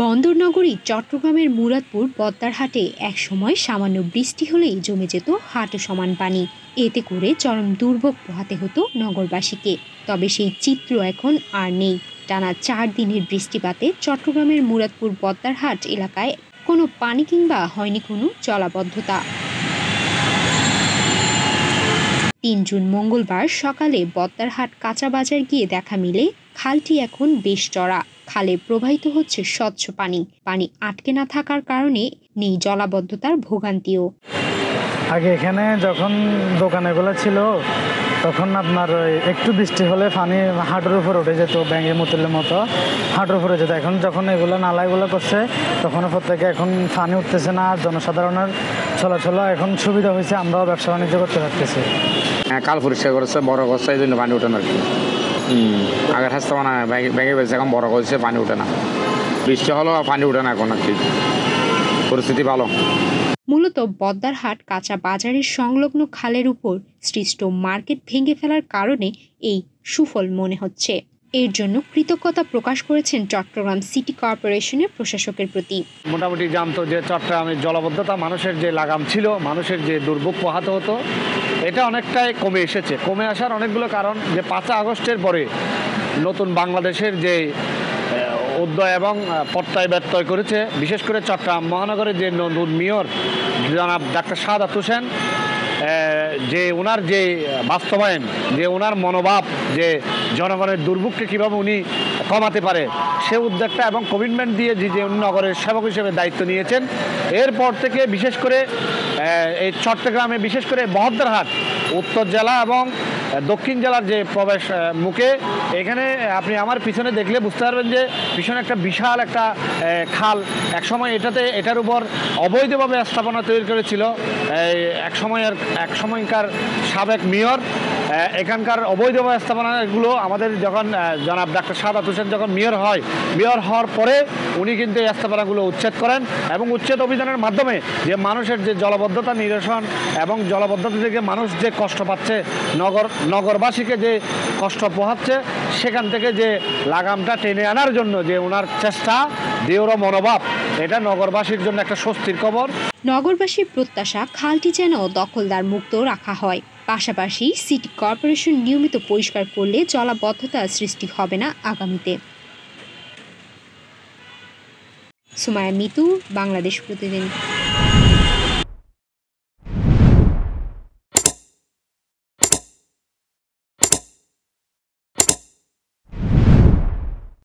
বন্দরনগরী চট্টগ্রামের মুরাদপুর পদ্মারহাটে একসময় সামান্য বৃষ্টি হলেই জমে যেত হাঁটু সমান পানি। এতে করে চরম দুর্ভোগ পোহাতে হতো নগরবাসীকে। তবে সেই চিত্র এখন আর নেই। টানা ৪ দিনের বৃষ্টিপাতে চট্টগ্রামের মুরাদপুর পদ্মারহাট এলাকায় কোনো পানি কিংবা হয়নি কোনো জলাবদ্ধতা। ৩ জুন মঙ্গলবার সকালে পদ্মারহাট কাঁচা বাজার গিয়ে দেখা মিলে খালটি এখন বেশ চড়া। খালে প্রবাহিত হচ্ছে স্বচ্ছ পানি। পানি আটকে না থাকার কারণে নেই জলাবদ্ধতার ভোগান্তিও। আগে এখানে যখন দোকানগুলো ছিল তখন আপনার একটু বৃষ্টি হলে পানি হাঁটুর উপর উঠে যেত, ব্যাঙের মতুলের মতো হাঁটুর উপরে যেত। এখন যখন এগুলো নালাগুলো করছে তখন প্রত্যেকে এখন পানি উঠতেছে না, আর জনসাধারণের চলাচল এখন সুবিধা হয়েছে, আমরাও ব্যবসা বাণিজ্য করতে পারতেছি। কাল পরিষ্কার করেছে, বড় করছে, এই জন্য পানি ওঠে না আর কি। আগের হাসতে মানে ব্যাঙে বেঁচে এখন বড় করছে, পানি ওঠে না। বৃষ্টি হলেও পানি ওঠে না এখন আর কি, পরিস্থিতি ভালো। মূলত পদ্মারহাট কাঁচা বাজারের সংলগ্ন খালের উপর সৃষ্ট মার্কেট ভেঙে ফেলার কারণে এই সুফল মনে হচ্ছে। এর জন্য কৃতজ্ঞতা প্রকাশ করেছেন চট্টগ্রাম সিটি কর্পোরেশনের প্রশাসকের প্রতি। মোটামুটি জানতো যে চট্টগ্রামের জলাবদ্ধতা, মানুষের যে লাগাম ছিল, মানুষের যে দুর্ভোগ পোহাতে হতো, এটা অনেকটাই কমে এসেছে। কমে আসার অনেকগুলো কারণ, যে ৫ আগস্টের পরে নতুন বাংলাদেশের যে উদ্যোগ এবং প্রত্যয় ব্যত্যয় করেছে, বিশেষ করে চট্টগ্রাম মহানগরের যে নতুন মেয়র জনাব ডাক্তার সাদাত হোসেন, যে ওনার যে বাস্তবায়ন, যে ওনার মনোভাব, যে জনগণের দুর্ভোগকে কীভাবে উনি কমাতে পারে সে উদ্যোগটা এবং কমিটমেন্ট দিয়ে যে নগরের সেবক হিসেবে দায়িত্ব নিয়েছেন, এরপর থেকে বিশেষ করে এই চট্টগ্রামে, বিশেষ করে বহদ্দারহাট উত্তর জেলা এবং দক্ষিণ জেলার যে প্রবেশ মুখে, এখানে আপনি আমার পিছনে দেখলে বুঝতে পারবেন যে পিছনে একটা বিশাল একটা খাল। এটার উপর অবৈধভাবে স্থাপনা তৈরি করেছিল এক সময়কার সাবেক মেয়র। এখানকার অবৈধ স্থাপনাগুলো আমাদের যখন জনাব ডাক্তার সাদাত হোসেন যখন মেয়র হওয়ার পরে উনি কিন্তু এই স্থাপনাগুলো উচ্ছেদ করেন এবং উচ্ছেদ অভিযানের মাধ্যমে যে মানুষের যে জলাবদ্ধতা নিরসন এবং জলাবদ্ধতা থেকে মানুষ যে কষ্ট পাচ্ছে, নগরবাসীকে যে কষ্ট পোহাচ্ছে, সেখান থেকে যে লাগামটা টেনে আনার জন্য যে ওনার চেষ্টা, দৃঢ় মনোভাব, এটা নগরবাসীর জন্য একটা স্বস্তির খবর। নগরবাসীর প্রত্যাশা খালটি যেন দখলদার মুক্ত রাখা হয়। পাশাপাশি সিটি কর্পোরেশন নিয়মিত পরিষ্কার করলে জলাবদ্ধতার সৃষ্টি হবে না আগামীতে। সুমাইয়া মিতু, বাংলাদেশ প্রতিদিন।